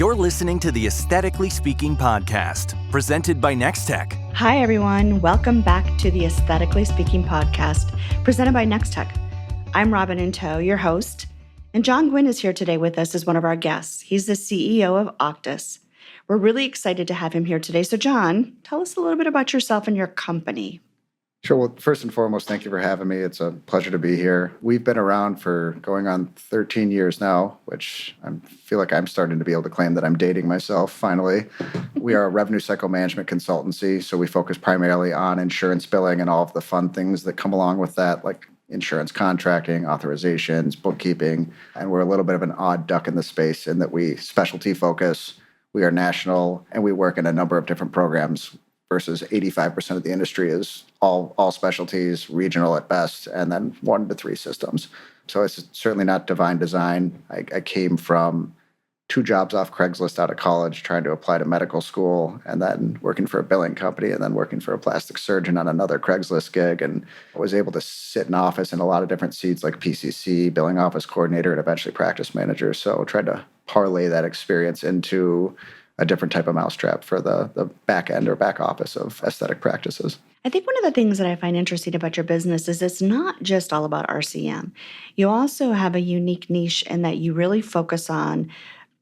You're listening to the Aesthetically Speaking podcast, presented by Nextech. Hi, everyone. Welcome back to the Aesthetically Speaking podcast, presented by Nextech. I'm Robin Into, your host, and John Gwin is here today with us as one of our guests. He's the CEO of Auctus. We're really excited to have him here today. So, John, tell us a little bit about yourself and your company. Sure. Well, first and foremost, thank you for having me. It's a pleasure to be here. We've been around for going on 13 years now, which I feel like I'm starting to be able to claim that I'm dating myself finally. We are a revenue cycle management consultancy, so we focus primarily on insurance billing and all of the fun things that come along with that, like insurance contracting, authorizations, bookkeeping. And we're a little bit of an odd duck in the space in that we specialty focus, we are national, and we work in a number of different programs versus 85% of the industry is all specialties, regional at best, and then 1 to 3 systems. So it's certainly not divine design. I came from 2 jobs off Craigslist out of college, trying to apply to medical school, and then working for a billing company, and then working for a plastic surgeon on another Craigslist gig, and I was able to sit in office in a lot of different seats like PCC, billing office coordinator, and eventually practice manager. So I tried to parlay that experience into a different type of mousetrap for the back end or back office of aesthetic practices. I think one of the things that I find interesting about your business is it's not just all about RCM. You also have a unique niche in that you really focus on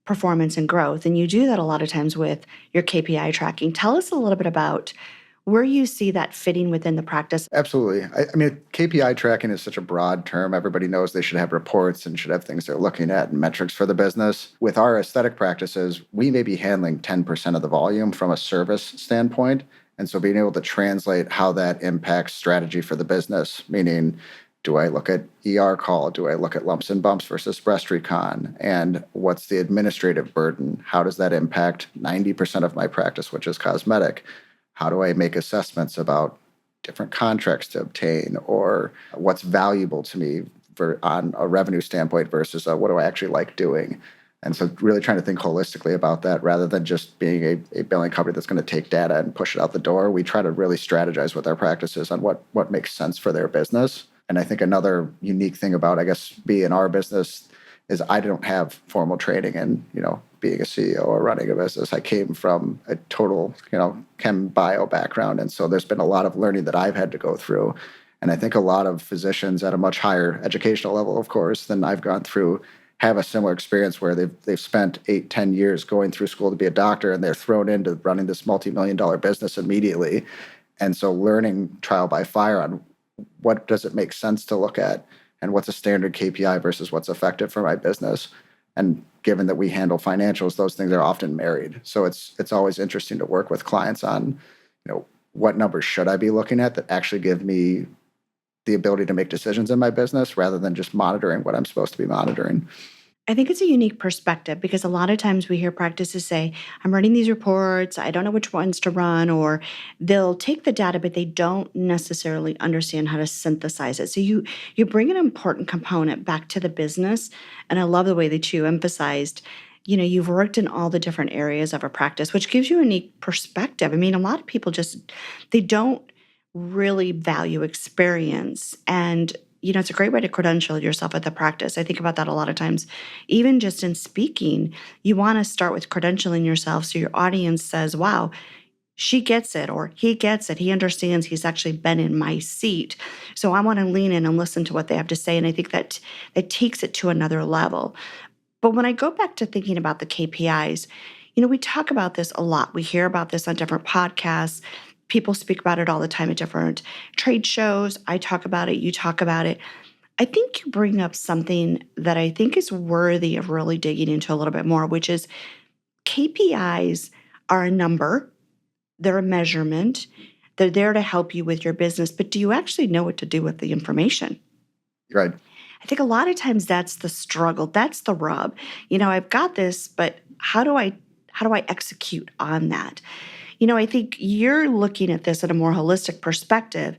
performance and growth, and you do that a lot of times with your KPI tracking. Tell us a little bit about where you see that fitting within the practice. Absolutely. I mean, KPI tracking is such a broad term. Everybody knows they should have reports and should have things they're looking at and metrics for the business. With our aesthetic practices, we may be handling 10% of the volume from a service standpoint. And so being able to translate how that impacts strategy for the business, meaning, do I look at ER call? Do I look at lumps and bumps versus breast recon? And what's the administrative burden? How does that impact 90% of my practice, which is cosmetic? How do I make assessments about different contracts to obtain, or what's valuable to me on a revenue standpoint versus what do I actually like doing? And so really trying to think holistically about that rather than just being a billing company that's going to take data and push it out the door. We try to really strategize with our practices on what makes sense for their business. And I think another unique thing about, I guess, being in our business is I don't have formal training in, being a CEO or running a business. I came from a total, chem bio background. And so there's been a lot of learning that I've had to go through. And I think a lot of physicians at a much higher educational level, of course, than I've gone through have a similar experience where they've spent 8-10 years going through school to be a doctor, and they're thrown into running this multi-million-dollar business immediately. And so learning trial by fire on what does it make sense to look at and what's a standard KPI versus what's effective for my business. And given that we handle financials, those things are often married. So it's always interesting to work with clients on, what numbers should I be looking at that actually give me the ability to make decisions in my business rather than just monitoring what I'm supposed to be monitoring. I think it's a unique perspective because a lot of times we hear practices say, I'm running these reports, I don't know which ones to run, or they'll take the data, but they don't necessarily understand how to synthesize it. So you bring an important component back to the business. And I love the way that you emphasized, you've worked in all the different areas of a practice, which gives you a unique perspective. I mean, a lot of people they don't really value experience. And it's a great way to credential yourself at the practice. I think about that a lot of times. Even just in speaking, you want to start with credentialing yourself so your audience says, wow, she gets it, or he gets it. He understands, he's actually been in my seat. So I want to lean in and listen to what they have to say. And I think that takes it to another level. But when I go back to thinking about the KPIs, we talk about this a lot. We hear about this on different podcasts. People speak about it all the time at different trade shows. I talk about it. You talk about it. I think you bring up something that I think is worthy of really digging into a little bit more, which is KPIs are a number. They're a measurement. They're there to help you with your business. But do you actually know what to do with the information? Right. I think a lot of times that's the struggle. That's the rub. I've got this, but how do I execute on that? I think you're looking at this at a more holistic perspective,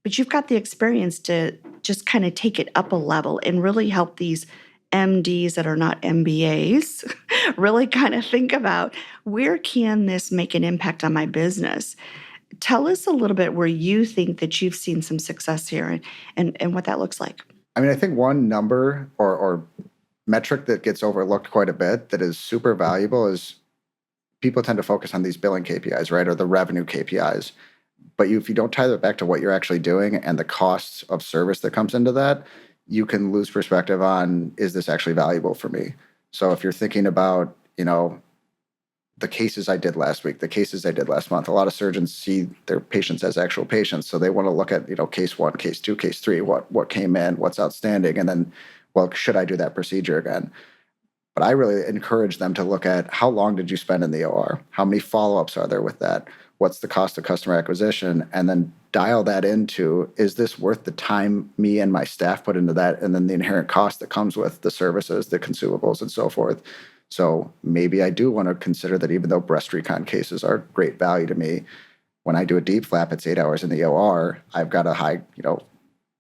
but you've got the experience to just kind of take it up a level and really help these MDs that are not MBAs really kind of think about, where can this make an impact on my business? Tell us a little bit where you think that you've seen some success here and what that looks like. I mean, I think one number or metric that gets overlooked quite a bit that is super valuable is people tend to focus on these billing KPIs, right? Or the revenue KPIs. But if you don't tie that back to what you're actually doing and the costs of service that comes into that, you can lose perspective on, is this actually valuable for me? So if you're thinking about, the cases I did last week, the cases I did last month, a lot of surgeons see their patients as actual patients. So they want to look at, case 1, case 2, case 3, what came in, what's outstanding, and then, well, should I do that procedure again? But I really encourage them to look at, how long did you spend in the OR? How many follow-ups are there with that? What's the cost of customer acquisition? And then dial that into, is this worth the time me and my staff put into that? And then the inherent cost that comes with the services, the consumables, and so forth. So maybe I do want to consider that, even though breast recon cases are great value to me, when I do a deep flap, it's 8 hours in the OR. I've got a high,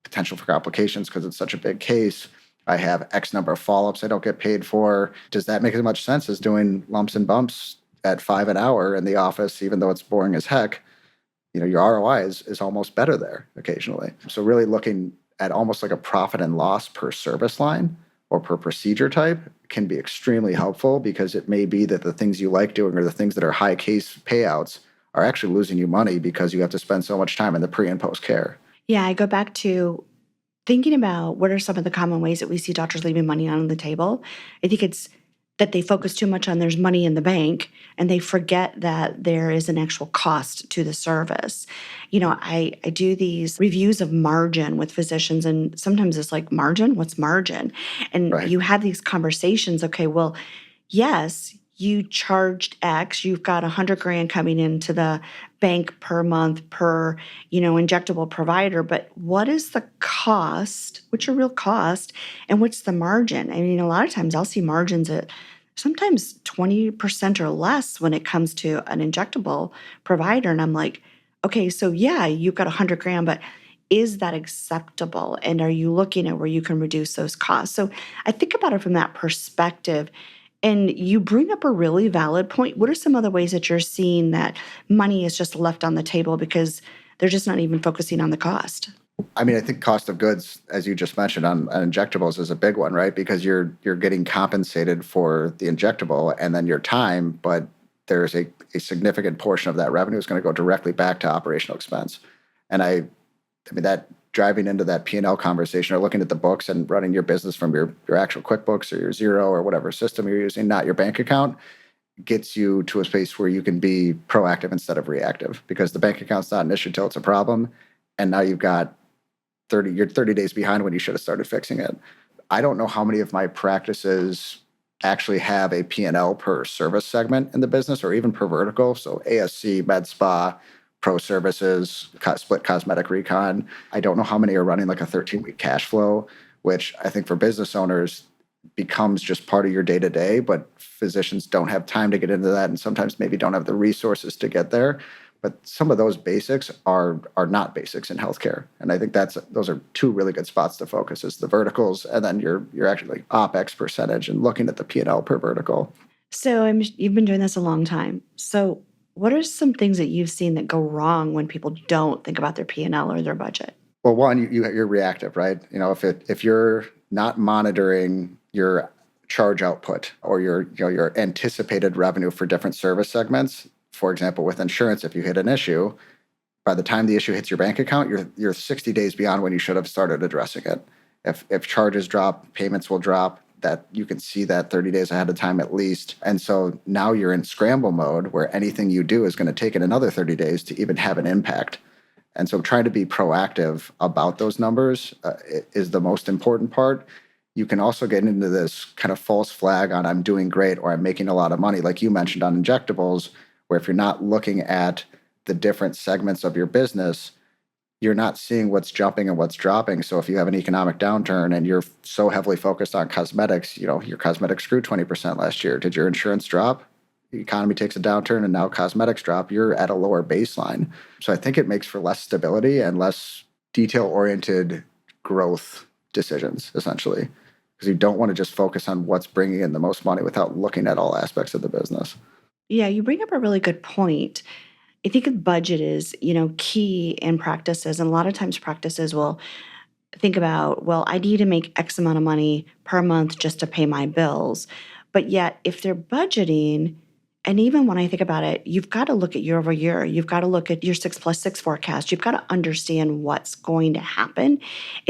potential for complications because it's such a big case. I have X number of follow-ups I don't get paid for. Does that make as much sense as doing lumps and bumps at $5 an hour in the office, even though it's boring as heck? Your ROI is almost better there occasionally. So really looking at almost like a profit and loss per service line or per procedure type can be extremely helpful, because it may be that the things you like doing or the things that are high case payouts are actually losing you money because you have to spend so much time in the pre and post care. Yeah, I go back to thinking about what are some of the common ways that we see doctors leaving money on the table. I think it's that they focus too much on there's money in the bank and they forget that there is an actual cost to the service. I do these reviews of margin with physicians, and sometimes it's like, margin? What's margin? And Right. you have these conversations. Okay, well, yes, you charged X, you've got $100,000 coming into the bank per month per, injectable provider, but what is the cost? What's your real cost? And what's the margin? I mean, a lot of times I'll see margins at sometimes 20% or less when it comes to an injectable provider. And I'm like, okay, so yeah, you've got $100,000, but is that acceptable? And are you looking at where you can reduce those costs? So I think about it from that perspective. And you bring up a really valid point. What are some other ways that you're seeing that money is just left on the table because they're just not even focusing on the cost? I mean, I think cost of goods, as you just mentioned on injectables, is a big one, right? Because you're getting compensated for the injectable and then your time, but there's a significant portion of that revenue is going to go directly back to operational expense. And I mean, that driving into that P&L conversation or looking at the books and running your business from your actual QuickBooks or your Xero or whatever system you're using, not your bank account, gets you to a space where you can be proactive instead of reactive, because the bank account's not an issue till it's a problem. And now you're 30 days behind when you should have started fixing it. I don't know how many of my practices actually have a P&L per service segment in the business or even per vertical. So ASC, med spa, pro services, split cosmetic recon. I don't know how many are running like a 13-week cash flow, which I think for business owners becomes just part of your day-to-day, but physicians don't have time to get into that and sometimes maybe don't have the resources to get there. But some of those basics are not basics in healthcare. And I think those are two really good spots to focus, is the verticals and then you're actually like OpEx percentage and looking at the P&L per vertical. So you've been doing this a long time. So what are some things that you've seen that go wrong when people don't think about their P&L or their budget? Well, one, you're reactive, right? If you're not monitoring your charge output or your anticipated revenue for different service segments, for example, with insurance, if you hit an issue, by the time the issue hits your bank account, you're 60 days beyond when you should have started addressing it. If charges drop, payments will drop. That you can see that 30 days ahead of time at least. And so now you're in scramble mode where anything you do is going to take it another 30 days to even have an impact. And so trying to be proactive about those numbers is the most important part. You can also get into this kind of false flag on I'm doing great or I'm making a lot of money, like you mentioned on injectables, where if you're not looking at the different segments of your business, you're not seeing what's jumping and what's dropping. So if you have an economic downturn and you're so heavily focused on cosmetics, your cosmetics grew 20% last year. Did your insurance drop? The economy takes a downturn and now cosmetics drop. You're at a lower baseline. So I think it makes for less stability and less detail-oriented growth decisions, essentially, because you don't want to just focus on what's bringing in the most money without looking at all aspects of the business. Yeah, you bring up a really good point. I think a budget is, key in practices. And a lot of times practices will think about, well, I need to make X amount of money per month just to pay my bills. But yet, if they're budgeting, and even when I think about it, you've got to look at year over year. You've got to look at your 6+6 forecast. You've got to understand what's going to happen.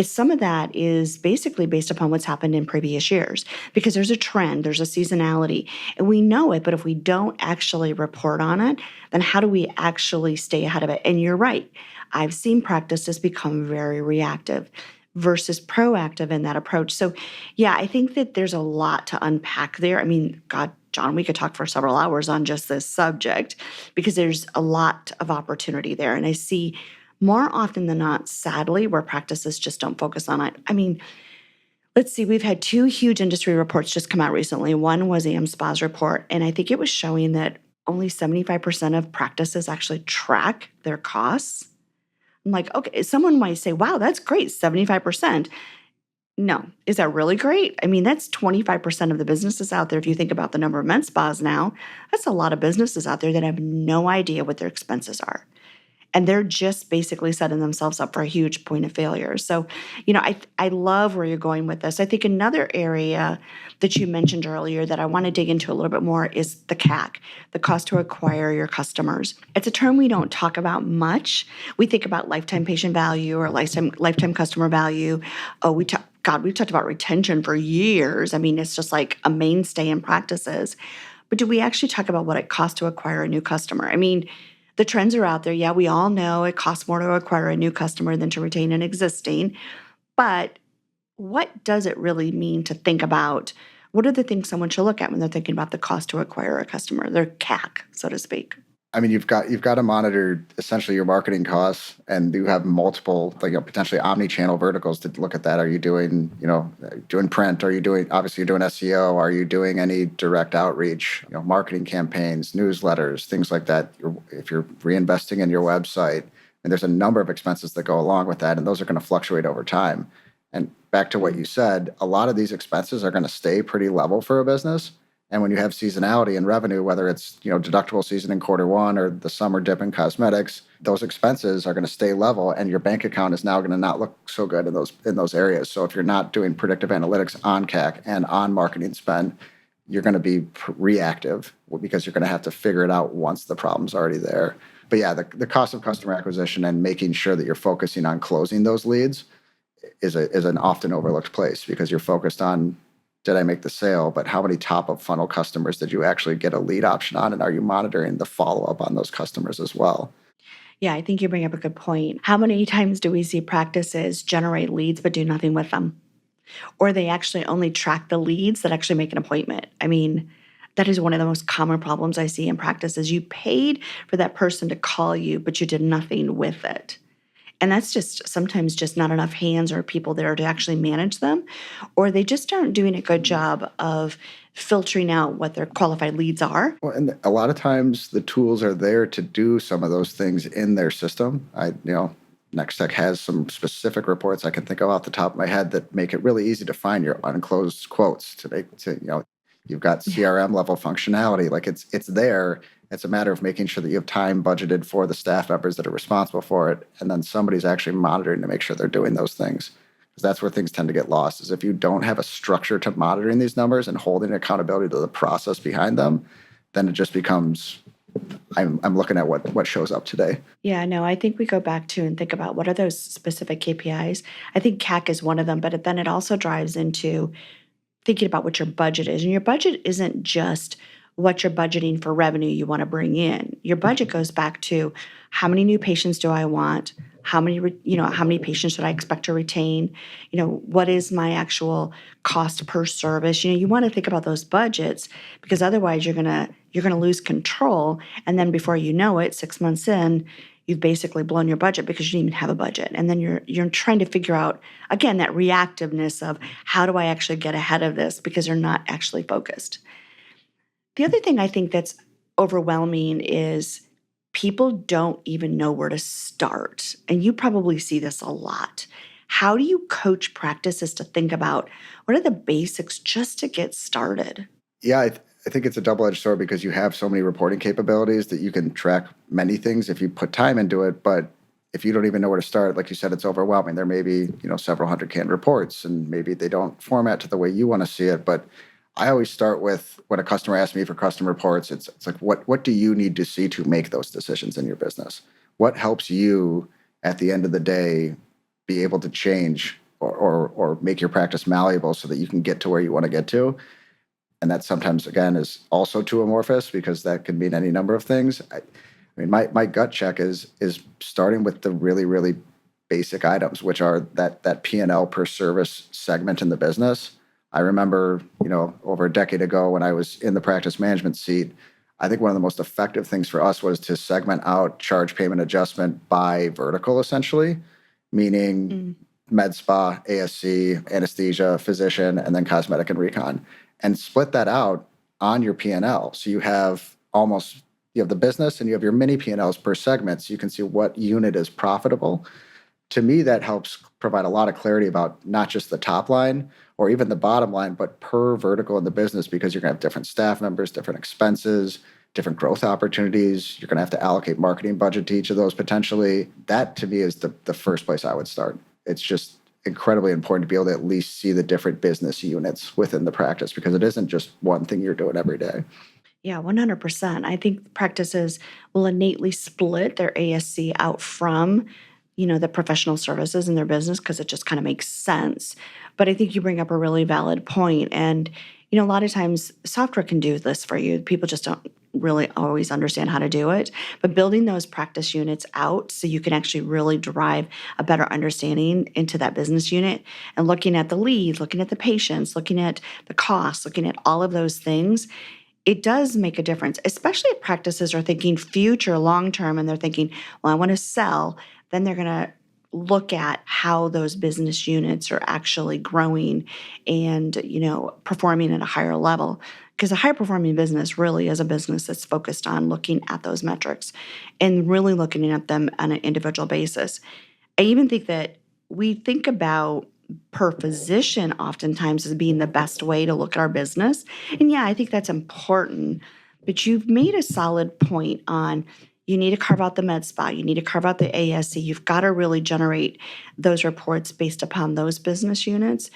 Some of that is basically based upon what's happened in previous years because there's a trend, there's a seasonality, and we know it. But if we don't actually report on it, then how do we actually stay ahead of it? And you're right. I've seen practices become very reactive versus proactive in that approach. So, yeah, I think that there's a lot to unpack there. I mean, God, John, we could talk for several hours on just this subject because there's a lot of opportunity there. And I see more often than not, sadly, where practices just don't focus on it. I mean, let's see, we've had two huge industry reports just come out recently. One was EM/SPA's report, and I think it was showing that only 75% of practices actually track their costs. I'm like, okay, someone might say, wow, that's great, 75%. No. Is that really great? I mean, that's 25% of the businesses out there. If you think about the number of med spas now, that's a lot of businesses out there that have no idea what their expenses are. And they're just basically setting themselves up for a huge point of failure. So, I love where you're going with this. I think another area that you mentioned earlier that I want to dig into a little bit more is the CAC, the cost to acquire your customers. It's a term we don't talk about much. We think about lifetime patient value or lifetime customer value. Oh, we've talked about retention for years. I mean, it's just like a mainstay in practices. But do we actually talk about what it costs to acquire a new customer? I mean, the trends are out there. Yeah, we all know it costs more to acquire a new customer than to retain an existing. But what does it really mean to think about? What are the things someone should look at when they're thinking about the cost to acquire a customer, their CAC, so to speak? I mean, you've got to monitor essentially your marketing costs, and you have multiple, potentially omni-channel verticals to look at that. Are you doing, doing print? Are you doing, obviously you're doing SEO? Are you doing any direct outreach, marketing campaigns, newsletters, things like that? If you're reinvesting in your website, and there's a number of expenses that go along with that, and those are going to fluctuate over time. And back to what you said, a lot of these expenses are going to stay pretty level for a business. And when you have seasonality in revenue, whether it's deductible season in Q1 or the summer dip in cosmetics, those expenses are going to stay level, and your bank account is now going to not look so good in those areas. So if you're not doing predictive analytics on CAC and on marketing spend, you're going to be reactive because you're going to have to figure it out once the problem's already there. But yeah, the cost of customer acquisition and making sure that you're focusing on closing those leads is an often overlooked place because you're focused on, did I make the sale? But how many top of funnel customers did you actually get a lead option on? And are you monitoring the follow-up on those customers as well? Yeah, I think you bring up a good point. How many times do we see practices generate leads but do nothing with them? Or they actually only track the leads that actually make an appointment. I mean, that is one of the most common problems I see in practice is you paid for that person to call you, but you did nothing with it. And that's just sometimes just not enough hands or people there to actually manage them, or they just aren't doing a good job of filtering out what their qualified leads are. Well, and a lot of times the tools are there to do some of those things in their system. Nextech has some specific reports I can think of off the top of my head that make it really easy to find your unclosed quotes you've got CRM level functionality. Like it's there. It's a matter of making sure that you have time budgeted for the staff members that are responsible for it. And then somebody's actually monitoring to make sure they're doing those things. Because that's where things tend to get lost is if you don't have a structure to monitoring these numbers and holding accountability to the process behind them, then it just becomes, I'm looking at what shows up today. Yeah, no, I think we go back to and think about what are those specific KPIs. I think CAC is one of them, but then it also drives into thinking about what your budget is. And your budget isn't just what you're budgeting for revenue you want to bring in. Your budget goes back to how many new patients do I want? How many patients should I expect to retain? What is my actual cost per service? You want to think about those budgets because otherwise you're gonna lose control. And then before you know it, 6 months in, you've basically blown your budget because you didn't even have a budget. And then you're trying to figure out, again, that reactiveness of how do I actually get ahead of this because you're not actually focused. The other thing I think that's overwhelming is people don't even know where to start. And you probably see this a lot. How do you coach practices to think about what are the basics just to get started? Yeah, I think it's a double-edged sword because you have so many reporting capabilities that you can track many things if you put time into it. But if you don't even know where to start, like you said, it's overwhelming. There may be, several hundred canned reports, and maybe they don't format to the way you want to see it. But I always start with, when a customer asks me for custom reports, it's like, what do you need to see to make those decisions in your business? What helps you at the end of the day be able to change or make your practice malleable so that you can get to where you want to get to? And that sometimes, again, is also too amorphous, because that can mean any number of things. I mean, my gut check is starting with the really, really basic items, which are that P&L per service segment in the business. I remember, over a decade ago when I was in the practice management seat, I think one of the most effective things for us was to segment out charge payment adjustment by vertical, essentially, meaning med spa, ASC, anesthesia, physician, and then cosmetic and recon, and split that out on your P&L. So you have the business and you have your mini P&Ls per segment, so you can see what unit is profitable. To me, that helps provide a lot of clarity about not just the top line or even the bottom line, but per vertical in the business, because you're going to have different staff members, different expenses, different growth opportunities. You're going to have to allocate marketing budget to each of those potentially. That, to me, is the first place I would start. It's just incredibly important to be able to at least see the different business units within the practice, because it isn't just one thing you're doing every day. Yeah, 100%. I think practices will innately split their ASC out from, the professional services in their business, because it just kind of makes sense. But I think you bring up a really valid point. And, a lot of times software can do this for you. People just don't really always understand how to do it. But building those practice units out so you can actually really drive a better understanding into that business unit, and looking at the leads, looking at the patients, looking at the costs, looking at all of those things, it does make a difference, especially if practices are thinking future long-term and they're thinking, well, I want to sell. Then they're going to look at how those business units are actually growing and, performing at a higher level. Because a high performing business really is a business that's focused on looking at those metrics and really looking at them on an individual basis. I even think that we think about per physician oftentimes as being the best way to look at our business. And yeah, I think that's important. But you've made a solid point on, you need to carve out the med spa, you need to carve out the ASC. You've got to really generate those reports based upon those business units,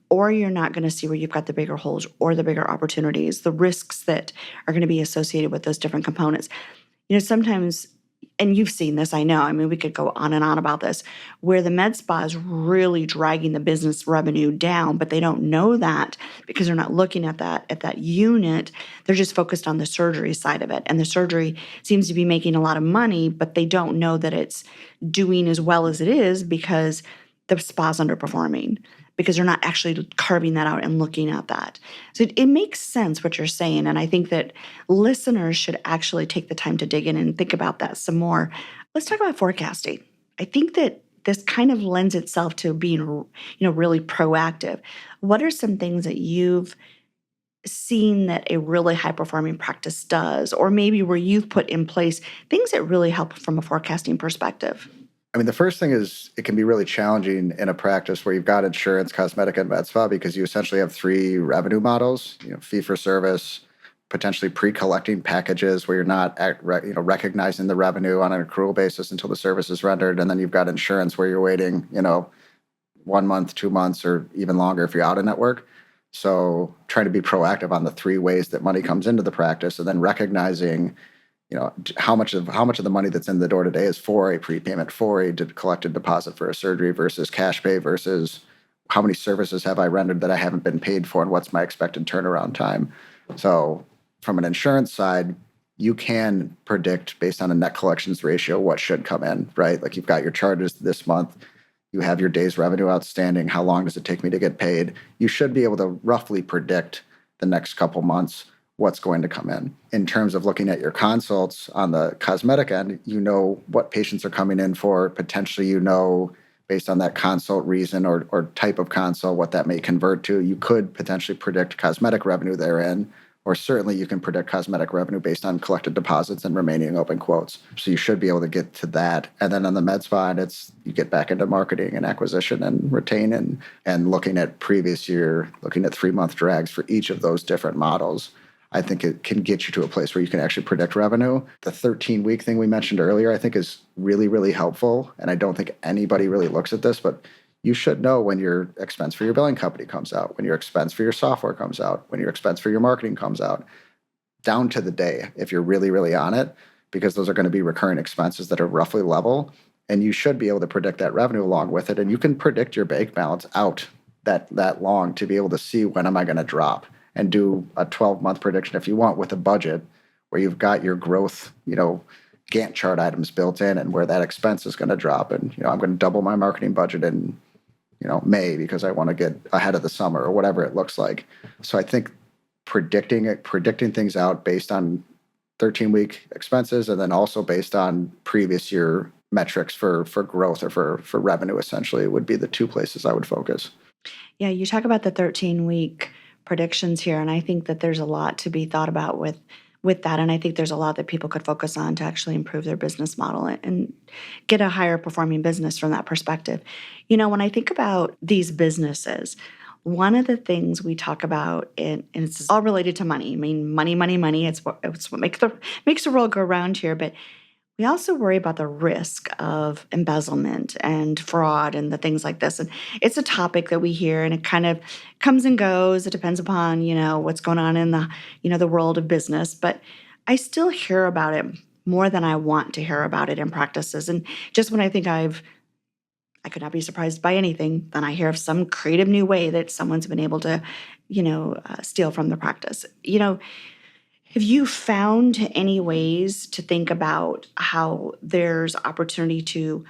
or you're not going to see where you've got the bigger holes or the bigger opportunities, the risks that are going to be associated with those different components. Sometimes, and you've seen this, I know, we could go on and on about this, where the med spa is really dragging the business revenue down, but they don't know that because they're not looking at that unit. They're just focused on the surgery side of it. And the surgery seems to be making a lot of money, but they don't know that it's doing as well as it is because the spa's underperforming, because they're not actually carving that out and looking at that. So it makes sense what you're saying. And I think that listeners should actually take the time to dig in and think about that some more. Let's talk about forecasting. I think that this kind of lends itself to being, really proactive. What are some things that you've seen that a really high-performing practice does, or maybe where you've put in place things that really help from a forecasting perspective? The first thing is, it can be really challenging in a practice where you've got insurance, cosmetic, and med spa, because you essentially have three revenue models, fee for service, potentially pre-collecting packages where you're not recognizing the revenue on an accrual basis until the service is rendered. And then you've got insurance where you're waiting, 1 month, 2 months, or even longer if you're out of network. So trying to be proactive on the three ways that money comes into the practice, and then recognizing how much of the money that's in the door today is for a prepayment, for a collected deposit for a surgery, versus cash pay, versus how many services have I rendered that I haven't been paid for, and what's my expected turnaround time. So from an insurance side, you can predict based on a net collections ratio what should come in, right? Like, you've got your charges this month, you have your day's revenue outstanding, how long does it take me to get paid? You should be able to roughly predict the next couple months what's going to come in. In terms of looking at your consults on the cosmetic end, what patients are coming in for. Potentially, based on that consult reason or type of consult, what that may convert to. You could potentially predict cosmetic revenue therein, or certainly you can predict cosmetic revenue based on collected deposits and remaining open quotes. So you should be able to get to that. And then on the med spa, you get back into marketing and acquisition and retain and looking at previous year, looking at 3-month drags for each of those different models. I think it can get you to a place where you can actually predict revenue. The 13-week thing we mentioned earlier, I think is really, really helpful. And I don't think anybody really looks at this, but you should know when your expense for your billing company comes out, when your expense for your software comes out, when your expense for your marketing comes out, down to the day, if you're really, really on it, because those are going to be recurring expenses that are roughly level. And you should be able to predict that revenue along with it. And you can predict your bank balance out that long to be able to see when am I going to drop, and do a 12-month prediction if you want with a budget where you've got your growth, Gantt chart items built in and where that expense is going to drop. And, I'm going to double my marketing budget in, May because I want to get ahead of the summer or whatever it looks like. So I think predicting things out based on 13-week expenses and then also based on previous year metrics for growth or for revenue essentially would be the two places I would focus. Yeah, you talk about the 13-week predictions here, and I think that there's a lot to be thought about with that, and I think there's a lot that people could focus on to actually improve their business model and get a higher performing business from that perspective. When I think about these businesses, one of the things we talk about, and it's all related to money. I mean, money, money, money. It's what makes the world go round here, but we also worry about the risk of embezzlement and fraud and the things like this. And it's a topic that we hear, and it kind of comes and goes. It depends upon, what's going on in the world of business. But I still hear about it more than I want to hear about it in practices. And just when I think I could not be surprised by anything, then I hear of some creative new way that someone's been able to, steal from the practice. Have you found any ways to think about how there's opportunity to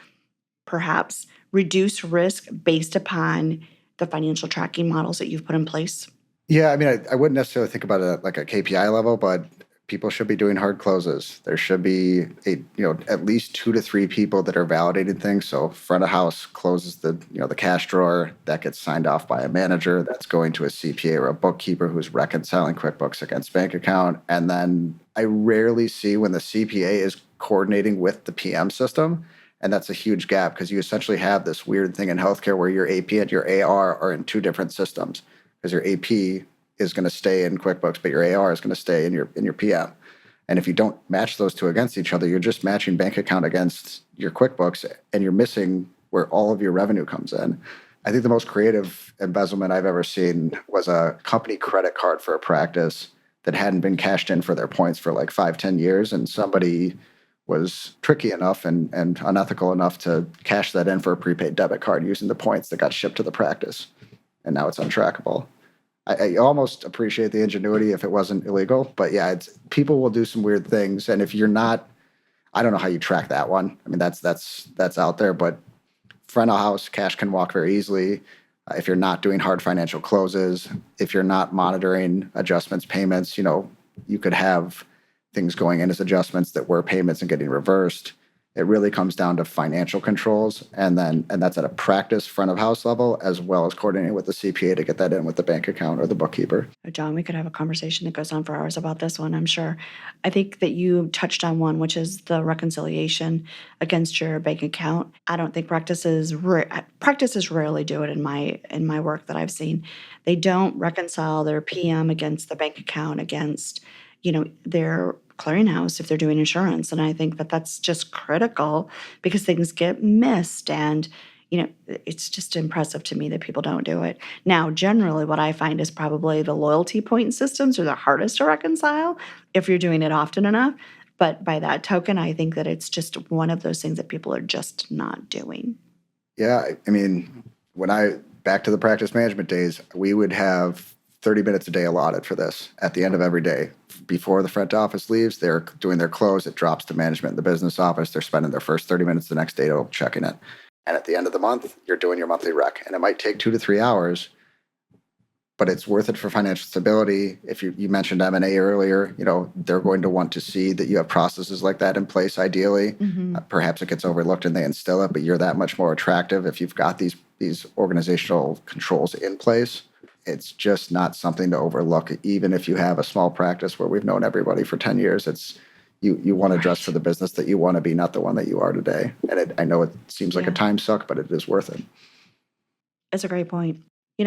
perhaps reduce risk based upon the financial tracking models that you've put in place? Yeah, I mean, I wouldn't necessarily think about it like a KPI level, but people should be doing hard closes. There should be at least 2 to 3 people that are validating things. So front of house closes the cash drawer, that gets signed off by a manager, that's going to a CPA or a bookkeeper who's reconciling QuickBooks against bank account. And then I rarely see when the CPA is coordinating with the PM system. And that's a huge gap because you essentially have this weird thing in healthcare where your AP and your AR are in 2 different systems, because your AP is going to stay in QuickBooks, but your AR is going to stay in your PM. And if you don't match those two against each other, you're just matching bank account against your QuickBooks, and you're missing where all of your revenue comes in. I think the most creative embezzlement I've ever seen was a company credit card for a practice that hadn't been cashed in for their points for like 5-10 years, and somebody was tricky enough and unethical enough to cash that in for a prepaid debit card using the points that got shipped to the practice. And now it's untrackable. I almost appreciate the ingenuity if it wasn't illegal, but yeah, people will do some weird things. And if you're not, I don't know how you track that one. I mean, that's out there, but front of house cash can walk very easily. If you're not doing hard financial closes, if you're not monitoring adjustments, payments, you could have things going in as adjustments that were payments and getting reversed. It really comes down to financial controls, and that's at a practice front of house level, as well as coordinating with the CPA to get that in with the bank account or the bookkeeper. John, we could have a conversation that goes on for hours about this one, I'm sure. I think that you touched on one, which is the reconciliation against your bank account. I don't think practices rarely do it in my work that I've seen. They don't reconcile their PM against the bank account against their clearinghouse if they're doing insurance. And I think that that's just critical because things get missed. And, it's just impressive to me that people don't do it. Now, generally, what I find is probably the loyalty point systems are the hardest to reconcile if you're doing it often enough. But by that token, I think that it's just one of those things that people are just not doing. Yeah, I mean, back to the practice management days, we would have 30 minutes a day allotted for this at the end of every day. Before the front office leaves, they're doing their close. It drops to management in the business office. They're spending their first 30 minutes the next day checking it. And at the end of the month, you're doing your monthly rec. And it might take 2 to 3 hours, but it's worth it for financial stability. If you mentioned M&A earlier, they're going to want to see that you have processes like that in place, ideally. Mm-hmm. Perhaps it gets overlooked and they instill it, but you're that much more attractive if you've got these organizational controls in place. It's just not something to overlook, even if you have a small practice where we've known everybody for 10 years. It's you want to dress for the business that you want to be, not the one that you are today. And I know it seems like a time suck, but it is worth it. It's a great point.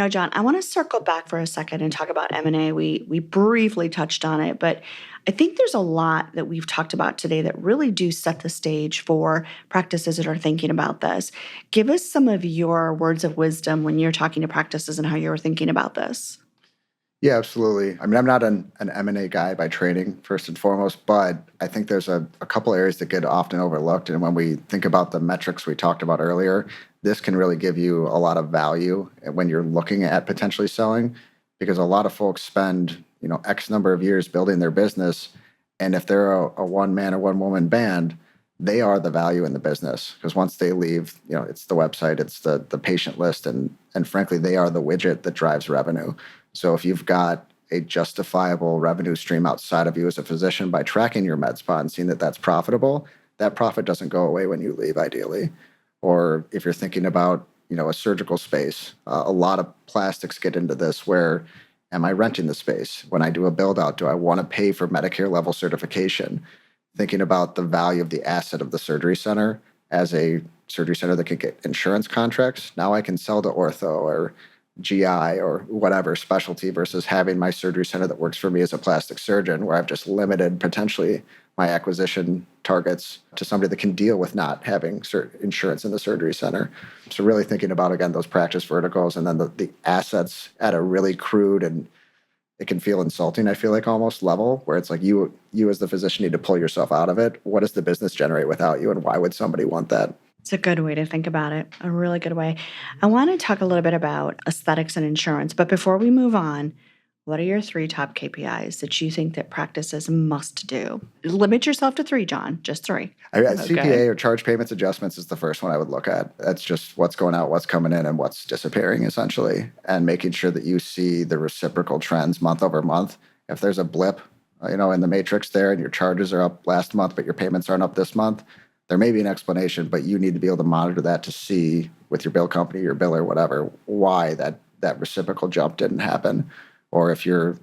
John, I want to circle back for a second and talk about M&A. We briefly touched on it, but I think there's a lot that we've talked about today that really do set the stage for practices that are thinking about this. Give us some of your words of wisdom when you're talking to practices and how you're thinking about this. Yeah, absolutely. I mean, I'm not an M&A guy by training, first and foremost, but I think there's a couple areas that get often overlooked. And when we think about the metrics we talked about earlier, this can really give you a lot of value when you're looking at potentially selling, because a lot of folks spend, X number of years building their business. And if they're a one-man or one-woman band, they are the value in the business, because once they leave, it's the website, it's the patient list, and frankly, they are the widget that drives revenue. So if you've got a justifiable revenue stream outside of you as a physician by tracking your med spa and seeing that that's profitable, that profit doesn't go away when you leave, ideally. Or if you're thinking about, a surgical space, a lot of plastics get into this where, am I renting the space? When I do a build out, do I want to pay for Medicare level certification? Thinking about the value of the asset of the surgery center as a surgery center that can get insurance contracts. Now I can sell to ortho or GI or whatever specialty versus having my surgery center that works for me as a plastic surgeon, where I've just limited potentially my acquisition targets to somebody that can deal with not having insurance in the surgery center. So really thinking about, again, those practice verticals, and then the assets at a really crude, and it can feel insulting, I feel like, almost level, where it's like you as the physician need to pull yourself out of it. What does the business generate without you, and why would somebody want that? It's a good way to think about it, a really good way. I want to talk a little bit about aesthetics and insurance, but before we move on, what are your 3 top KPIs that you think that practices must do? Limit yourself to 3, John, just 3. CPA or charge payments adjustments is the first one I would look at. That's just what's going out, what's coming in, and what's disappearing, essentially, and making sure that you see the reciprocal trends month over month. If there's a blip, in the matrix there, and your charges are up last month, but your payments aren't up this month, there may be an explanation, but you need to be able to monitor that to see with your bill company, your biller, whatever, why that reciprocal jump didn't happen. Or if you're,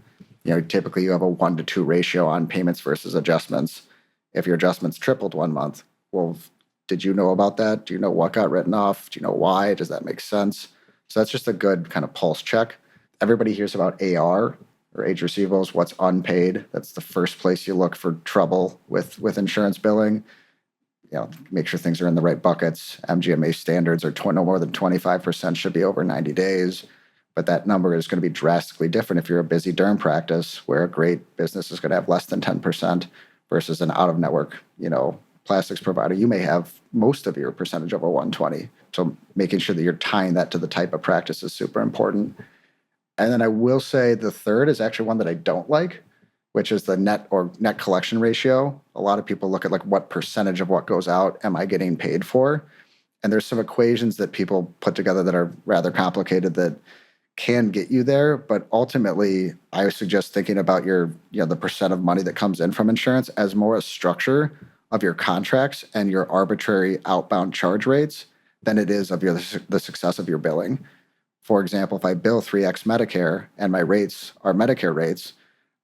typically you have a 1-to-2 ratio on payments versus adjustments. If your adjustments tripled one month, well, did you know about that? Do you know what got written off? Do you know why? Does that make sense? So that's just a good kind of pulse check. Everybody hears about AR, or age receivables, what's unpaid. That's the first place you look for trouble with insurance billing. Make sure things are in the right buckets. MGMA standards are no more than 25% should be over 90 days. But that number is going to be drastically different if you're a busy derm practice, where a great business is going to have less than 10% versus an out-of-network, plastics provider. You may have most of your percentage over 120. So making sure that you're tying that to the type of practice is super important. And then I will say the third is actually one that I don't like, which is the net collection ratio. A lot of people look at what percentage of what goes out am I getting paid for? And there's some equations that people put together that are rather complicated that can get you there. But ultimately, I would suggest thinking about your, the percent of money that comes in from insurance as more a structure of your contracts and your arbitrary outbound charge rates than it is of the success of your billing. For example, if I bill 3x Medicare and my rates are Medicare rates,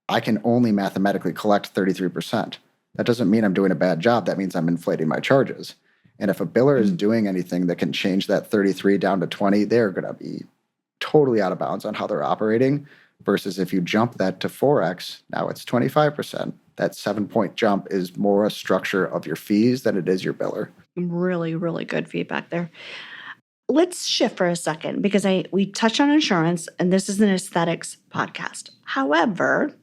I can only mathematically collect 33%. That doesn't mean I'm doing a bad job. That means I'm inflating my charges. And if a biller is doing anything that can change that 33 down to 20, they're going to be totally out of bounds on how they're operating. Versus if you jump that to 4x, now it's 25%. That 7-point jump is more a structure of your fees than it is your biller. Really, really good feedback there. Let's shift for a second, because we touched on insurance, and this is an aesthetics podcast. However,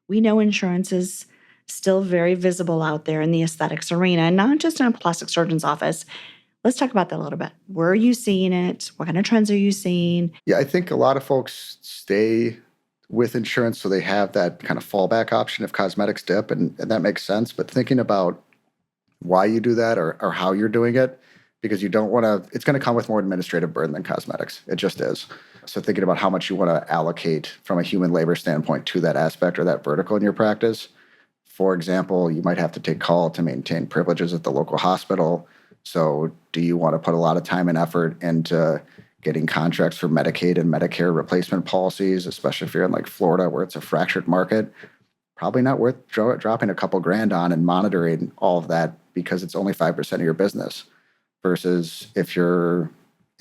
we know insurance is still very visible out there in the aesthetics arena, not just in a plastic surgeon's office. Let's talk about that a little bit. Where are you seeing it? What kind of trends are you seeing? Yeah, I think a lot of folks stay with insurance so they have that kind of fallback option if cosmetics dip, and that makes sense. But thinking about why you do that or how you're doing it, because you don't want to, it's going to come with more administrative burden than cosmetics. It just is. So thinking about how much you want to allocate from a human labor standpoint to that aspect or that vertical in your practice. For example, you might have to take call to maintain privileges at the local hospital. So do you want to put a lot of time and effort into getting contracts for Medicaid and Medicare replacement policies, especially if you're in Florida where it's a fractured market? Probably not worth dropping a couple grand on and monitoring all of that, because it's only 5% of your business. Versus if you're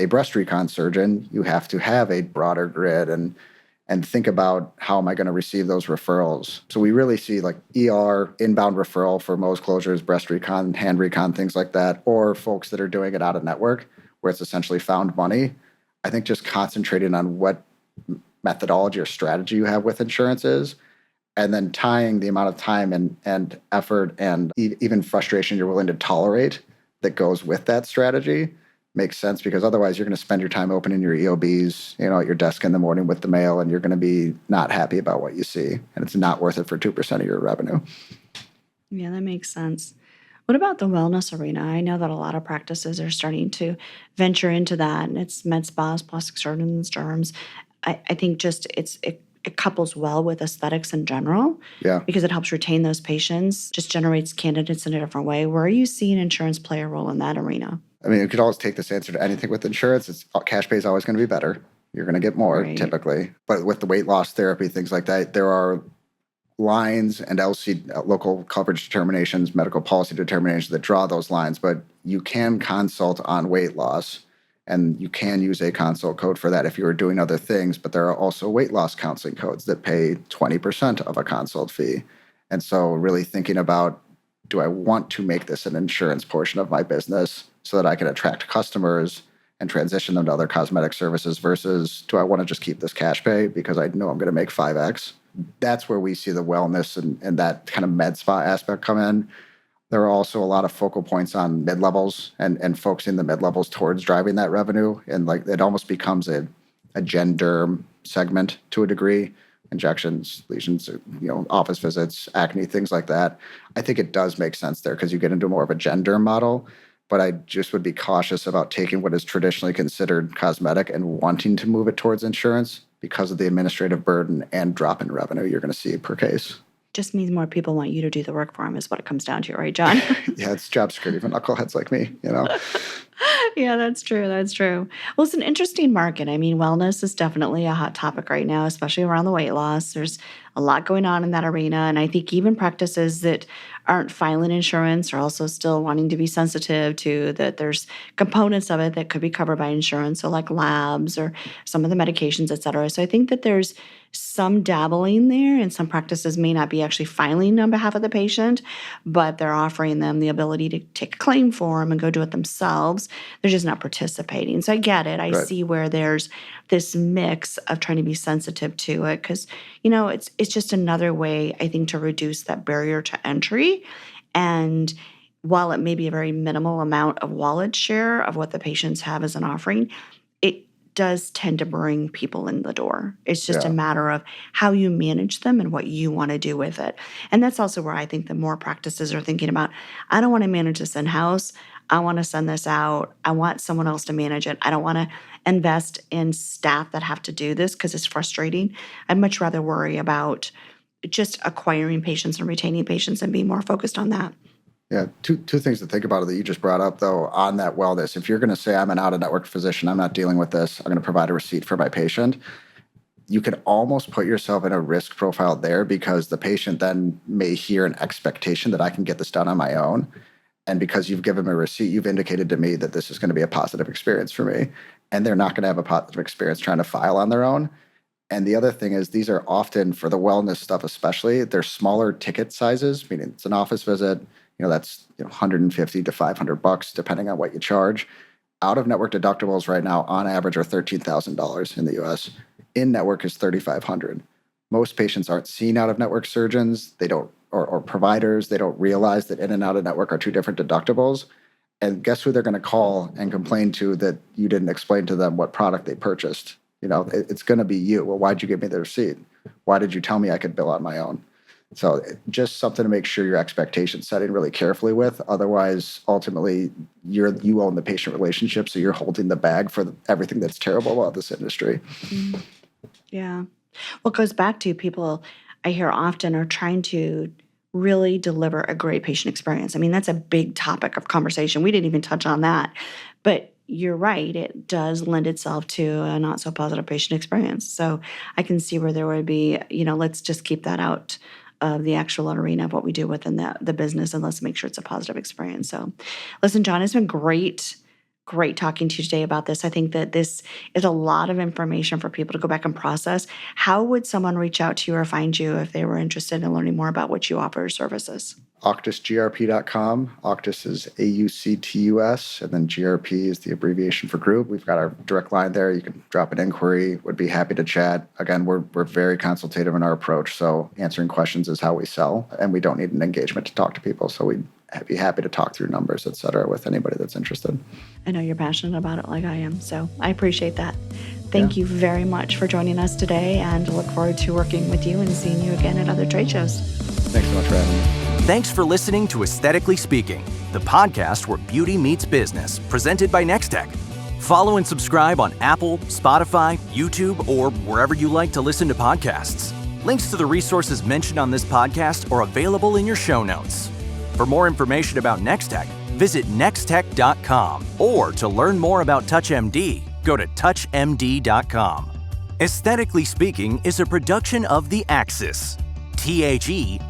a breast recon surgeon, you have to have a broader grid and think about how am I going to receive those referrals. So we really see like ER, inbound referral for Mohs closures, breast recon, hand recon, things like that, or folks that are doing it out of network where it's essentially found money. I think just concentrating on what methodology or strategy you have with insurance is, and then tying the amount of time and effort and even frustration you're willing to tolerate that goes with that strategy makes sense, because otherwise you're going to spend your time opening your EOBs, at your desk in the morning with the mail, and you're going to be not happy about what you see, and it's not worth it for 2% of your revenue. Yeah, that makes sense. What about the wellness arena? I know that a lot of practices are starting to venture into that, and it's med spas, plastic surgeons, derms. I think just it couples well with aesthetics in general, because it helps retain those patients, just generates candidates in a different way. Where are you seeing insurance play a role in that arena? I mean, you could always take this answer to anything with insurance. It's cash pay is always going to be better. You're going to get more typically. But with the weight loss therapy, things like that, there are lines and local coverage determinations, medical policy determinations that draw those lines. But you can consult on weight loss, and you can use a consult code for that if you were doing other things. But there are also weight loss counseling codes that pay 20% of a consult fee. And so really thinking about, do I want to make this an insurance portion of my business so that I can attract customers and transition them to other cosmetic services, versus do I want to just keep this cash pay because I know I'm going to make 5X? That's where we see the wellness and that kind of med spa aspect come in. There are also a lot of focal points on mid-levels and focusing the mid-levels towards driving that revenue. And like it almost becomes a gen derm segment to a degree. Injections, lesions, office visits, acne, things like that. I think it does make sense there because you get into more of a gen derm model. But I just would be cautious about taking what is traditionally considered cosmetic and wanting to move it towards insurance because of the administrative burden and drop in revenue you're going to see per case. Just means more people want you to do the work for them is what it comes down to, right, John? Yeah, it's job security for knuckleheads like me, Yeah, that's true. That's true. Well, it's an interesting market. I mean, wellness is definitely a hot topic right now, especially around the weight loss. There's a lot going on in that arena. And I think even practices that aren't filing insurance are also still wanting to be sensitive to that there's components of it that could be covered by insurance. So like labs or some of the medications, et cetera. So I think that there's some dabbling there, and some practices may not be actually filing on behalf of the patient, but they're offering them the ability to take a claim form and go do it themselves. They're just not participating. So I get it. I see where there's this mix of trying to be sensitive to it because, it's just another way, I think, to reduce that barrier to entry. And while it may be a very minimal amount of wallet share of what the patients have as an offering, it does tend to bring people in the door. It's just a matter of how you manage them and what you want to do with it. And that's also where I think the more practices are thinking about, I don't want to manage this in-house. I want to send this out. I want someone else to manage it. I don't want to invest in staff that have to do this because it's frustrating. I'd much rather worry about just acquiring patients and retaining patients and be more focused on that. Yeah, two things to think about that you just brought up, though, on that wellness. If you're going to say, I'm an out-of-network physician, I'm not dealing with this, I'm going to provide a receipt for my patient, you can almost put yourself in a risk profile there because the patient then may hear an expectation that I can get this done on my own. And because you've given me a receipt, you've indicated to me that this is going to be a positive experience for me. And they're not going to have a positive experience trying to file on their own. And the other thing is these are often, for the wellness stuff especially, they're smaller ticket sizes, meaning it's an office visit, that's $150 to $500 depending on what you charge. Out-of-network deductibles right now on average are $13,000 in the US. In-network is $3,500. Most patients aren't seeing out-of-network surgeons. They don't, or providers. They don't realize that in and out-of-network are two different deductibles. And guess who they're going to call and complain to that you didn't explain to them what product they purchased? It's going to be you. Well, why'd you give me the receipt? Why did you tell me I could bill on my own? So just something to make sure your expectation setting really carefully with. Otherwise, ultimately, you own the patient relationship, so you're holding the bag for everything that's terrible about this industry. Mm. Yeah. Well, it goes back to people I hear often are trying to really deliver a great patient experience. I mean, that's a big topic of conversation. We didn't even touch on that. But you're right. It does lend itself to a not so positive patient experience. So I can see where there would be, let's just keep that out of the actual arena of what we do within the business, and let's make sure it's a positive experience. So listen, John, it's been great great talking to you today about this. I think that this is a lot of information for people to go back and process. How would someone reach out to you or find you if they were interested in learning more about what you offer as services? AuctusGRP.com. Auctus is AUCTUS, and then GRP is the abbreviation for group. We've got our direct line there. You can drop an inquiry. Would be happy to chat. Again, we're very consultative in our approach, so answering questions is how we sell, and we don't need an engagement to talk to people, so we'd be happy to talk through numbers, et cetera, with anybody that's interested. I know you're passionate about it like I am, so I appreciate that. Thank you very much for joining us today, and look forward to working with you and seeing you again at other trade shows. Thanks so much for having me. Thanks for listening to Aesthetically Speaking, the podcast where beauty meets business, presented by Nextech. Follow and subscribe on Apple, Spotify, YouTube, or wherever you like to listen to podcasts. Links to the resources mentioned on this podcast are available in your show notes. For more information about Nextech, visit nextech.com, or to learn more about TouchMD, go to touchmd.com. Aesthetically Speaking is a production of The Axis, THEAXIS.io.